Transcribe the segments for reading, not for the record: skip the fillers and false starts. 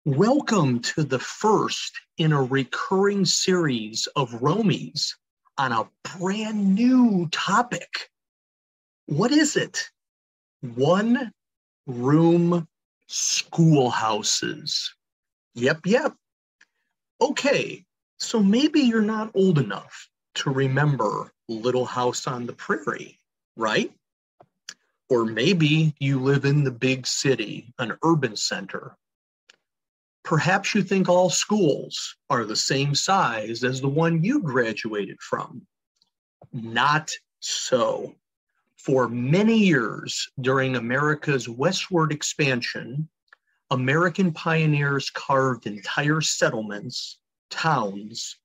Welcome to the first in a recurring series of Roamies on a brand new topic. What is it? One-room schoolhouses. Yep. Okay, so maybe you're not old enough to remember Little House on the Prairie, right? Or maybe you live in the big city, an urban center. Perhaps you think all schools are the same size as the one you graduated from. Not so. For many years during America's westward expansion, American pioneers carved entire settlements, towns,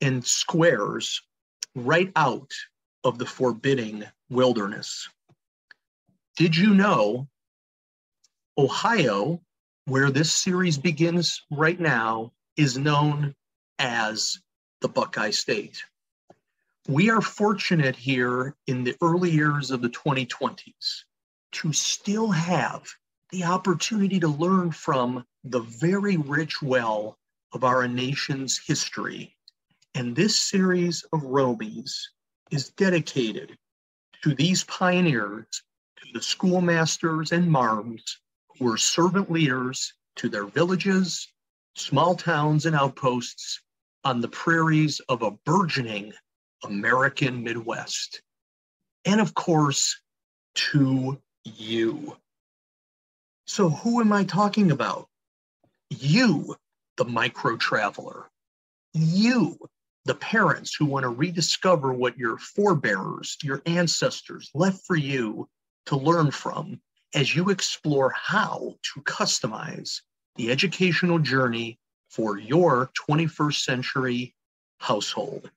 and squares right out of the forbidding wilderness. Did you know Ohio, where this series begins right now, is known as the Buckeye State? We are fortunate here in the early years of the 2020s to still have the opportunity to learn from the very rich well of our nation's history. And this series of Roamies is dedicated to these pioneers, to the schoolmasters and marms who were servant leaders to their villages, small towns, and outposts on the prairies of a burgeoning American Midwest. And of course, to you. So who am I talking about? You, the micro-traveler. You, the parents who want to rediscover what your forebears, your ancestors left for you to learn from as you explore how to customize the educational journey for your 21st century household.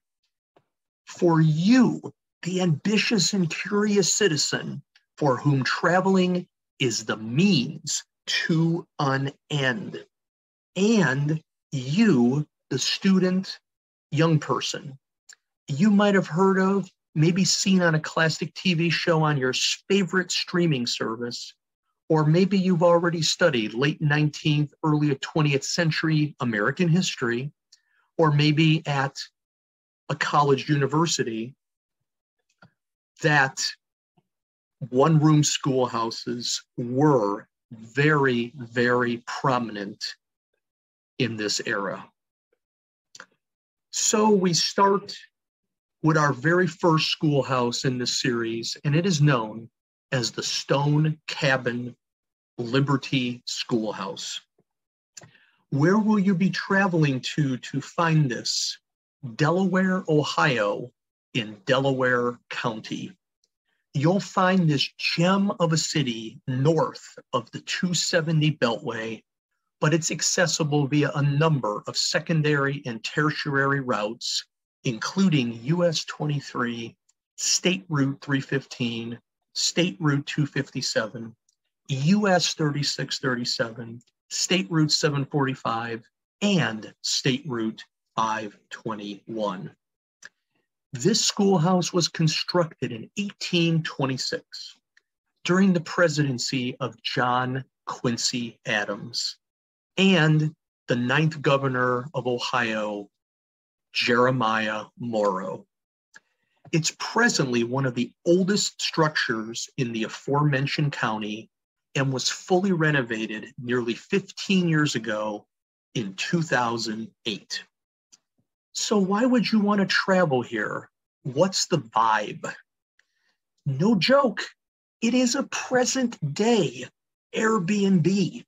For you, the ambitious and curious citizen for whom traveling is the means to an end. And you, the student, young person, you might have heard of, maybe seen on a classic TV show on your favorite streaming service, or maybe you've already studied late 19th, early 20th century American history, or maybe at a college university, that one-room schoolhouses were very, very prominent in this era. So we start with our very first schoolhouse in this series, and it is known as the Stone Cabin Liberty Schoolhouse. Where will you be traveling to find this? Delaware, Ohio, in Delaware County. You'll find this gem of a city north of the 270 Beltway, but it's accessible via a number of secondary and tertiary routes, including US 23, State Route 315, State Route 257, US 3637, State Route 745, and State Route 521. This schoolhouse was constructed in 1826 during the presidency of John Quincy Adams and the 9th governor of Ohio, Jeremiah Morrow. It's presently one of the oldest structures in the aforementioned county and was fully renovated nearly 15 years ago in 2008. So why would you want to travel here? What's the vibe? No joke, it is a present day Airbnb.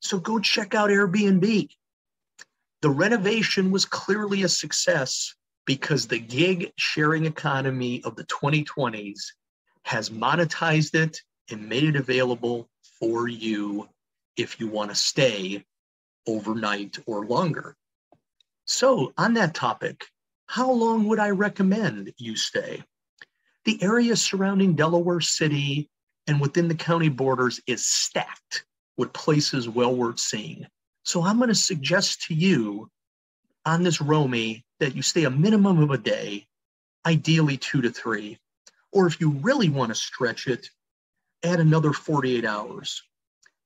So go check out Airbnb. The renovation was clearly a success because the gig sharing economy of the 2020s has monetized it and made it available for you if you want to stay overnight or longer. So on that topic, how long would I recommend you stay? The area surrounding Delaware City and within the county borders is stacked with places well worth seeing. So I'm going to suggest to you on this Roamie that you stay a minimum of a day, ideally 2 to 3, or if you really want to stretch it, add another 48 hours.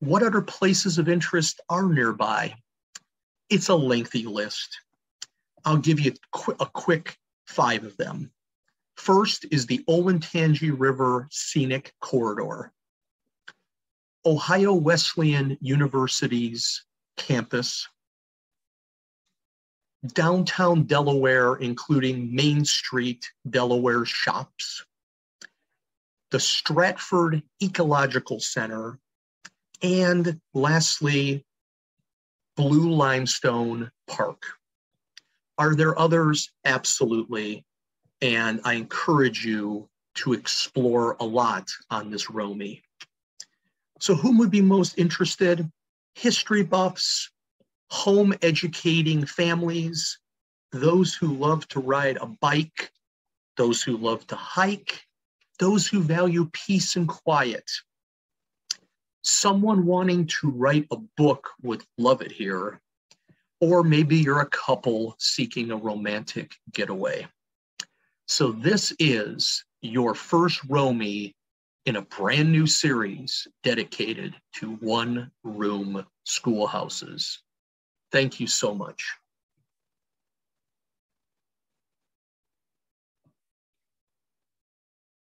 What other places of interest are nearby? It's a lengthy list. I'll give you a quick 5 of them. First is the Olentangy River Scenic Corridor. Ohio Wesleyan University's campus. Downtown Delaware, including Main Street, Delaware shops. The Stratford Ecological Center. And lastly, Blue Limestone Park. Are there others? Absolutely. And I encourage you to explore a lot on this Roamie. So whom would be most interested? History buffs, home educating families, those who love to ride a bike, those who love to hike, those who value peace and quiet. Someone wanting to write a book would love it here. Or maybe you're a couple seeking a romantic getaway. So this is your first Roamie in a brand new series dedicated to one-room schoolhouses. Thank you so much.